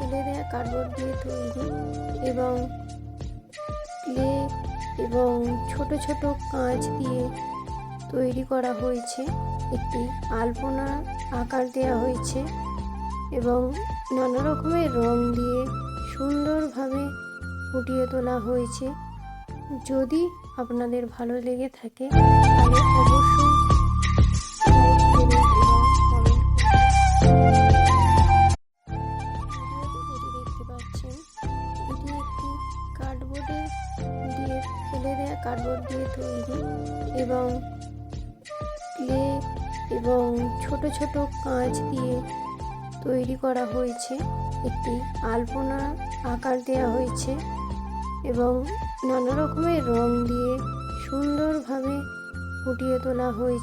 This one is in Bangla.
ফেলে দেওয়া কার্ডবোর্ড দিয়ে তৈরি এবং ক্লে এবং ছোট ছোট কাঁচ দিয়ে তৈরি করা হয়েছে। একটি আলপনা আকার দেওয়া হয়েছে এবং নানা রকমের রং দিয়ে সুন্দরভাবে ফুটিয়ে তোলা হয়েছে। যদি আপনাদের ভালো লেগে থাকে তাহলে অবশ্যই লাইক দেবেন এবং কমেন্ট করবেন। ভিডিওতে যেটি দেখতে পাচ্ছেন এটি একটি কার্ডবোর্ডে দিয়ে ফেলে দেওয়া কার্ডবোর্ড দিয়ে তৈরি এবং ক্লে এবং ছোট ছোট কাঁচ দিয়ে তৈরি করা হয়েছে। একটি আলপনা আকার দেওয়া হয়েছে এবং নানা রকমের রং দিয়ে সুন্দরভাবে ফুটিয়ে তোলা হয়েছে।